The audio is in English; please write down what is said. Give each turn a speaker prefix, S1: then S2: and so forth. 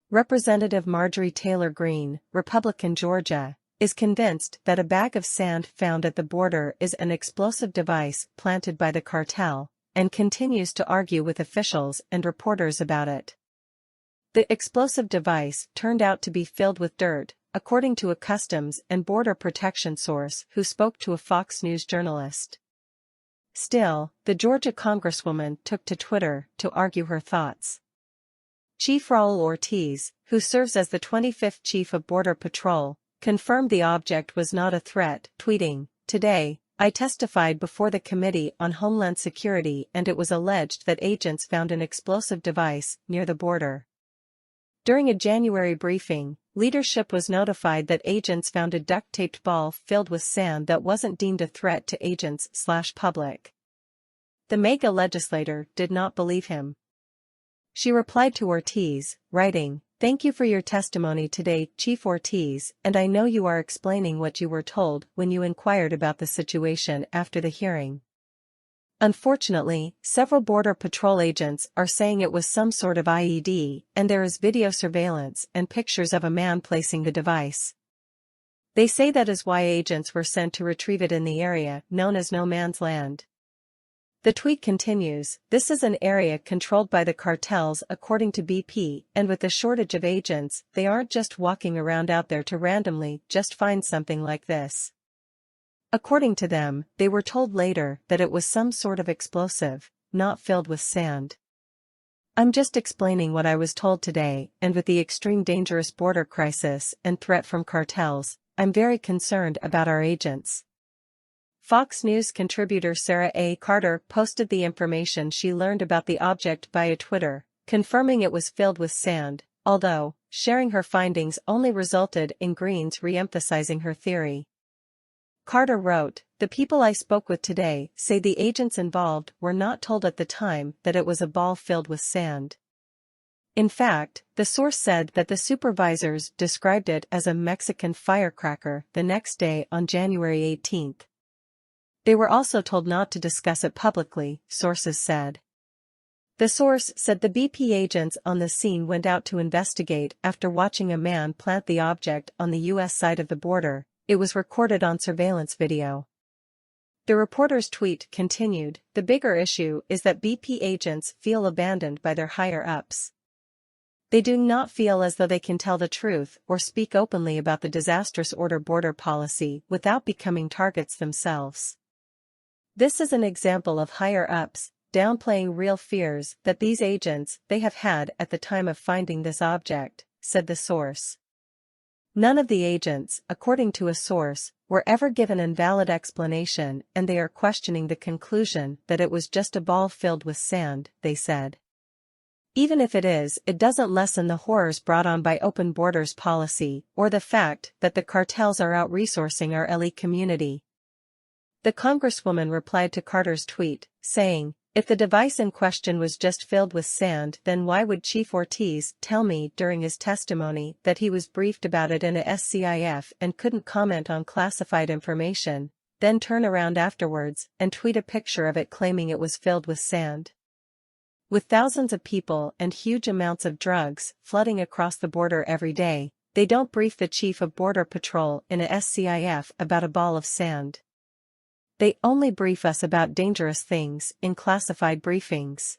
S1: Representative Marjorie Taylor Greene, Republican Georgia, is convinced that a bag of sand found at the border is an explosive device planted by the cartel, and continues to argue with officials and reporters about it. The explosive device turned out to be filled with dirt, according to a Customs and Border Protection source who spoke to a Fox News journalist. Still, the Georgia congresswoman took to Twitter to argue her thoughts. Chief Raul Ortiz, who serves as the 25th Chief of Border Patrol, confirmed the object was not a threat, tweeting, "Today, I testified before the Committee on Homeland Security and it was alleged that agents found an explosive device near the border." During a January briefing, leadership was notified that agents found a duct-taped ball filled with sand that wasn't deemed a threat to agents/public. The MAGA legislator did not believe him. She replied to Ortiz, writing, "Thank you for your testimony today, Chief Ortiz, and I know you are explaining what you were told when you inquired about the situation after the hearing." Unfortunately, several Border Patrol agents are saying it was some sort of IED, and there is video surveillance and pictures of a man placing the device. They say that is why agents were sent to retrieve it in the area known as No Man's Land. The tweet continues, "This is an area controlled by the cartels according to BP, and with the shortage of agents, they aren't just walking around out there to randomly just find something like this." According to them, they were told later that it was some sort of explosive, not filled with sand. "I'm just explaining what I was told today, and with the extreme dangerous border crisis and threat from cartels, I'm very concerned about our agents." Fox News contributor Sarah A. Carter posted the information she learned about the object via Twitter, confirming it was filled with sand, although, sharing her findings only resulted in Greene's re-emphasizing her theory. Carter wrote, "The people I spoke with today say the agents involved were not told at the time that it was a ball filled with sand. In fact, the source said that the supervisors described it as a Mexican firecracker the next day on January 18. They were also told not to discuss it publicly," sources said. The source said the BP agents on the scene went out to investigate after watching a man plant the object on the U.S. side of the border. It was recorded on surveillance video. The reporter's tweet continued, "The bigger issue is that BP agents feel abandoned by their higher-ups. They do not feel as though they can tell the truth or speak openly about the disastrous border policy without becoming targets themselves. This is an example of higher-ups downplaying real fears that these agents they have had at the time of finding this object," said the source. None of the agents, according to a source, were ever given an valid explanation, and they are questioning the conclusion that it was just a ball filled with sand, they said. Even if it is, it doesn't lessen the horrors brought on by open borders policy or the fact that the cartels are out-resourcing our LE community. The congresswoman replied to Carter's tweet, saying, "If the device in question was just filled with sand, then why would Chief Ortiz tell me during his testimony that he was briefed about it in a SCIF and couldn't comment on classified information, then turn around afterwards and tweet a picture of it claiming it was filled with sand?" With thousands of people and huge amounts of drugs flooding across the border every day, they don't brief the Chief of Border Patrol in a SCIF about a ball of sand. They only brief us about dangerous things in classified briefings.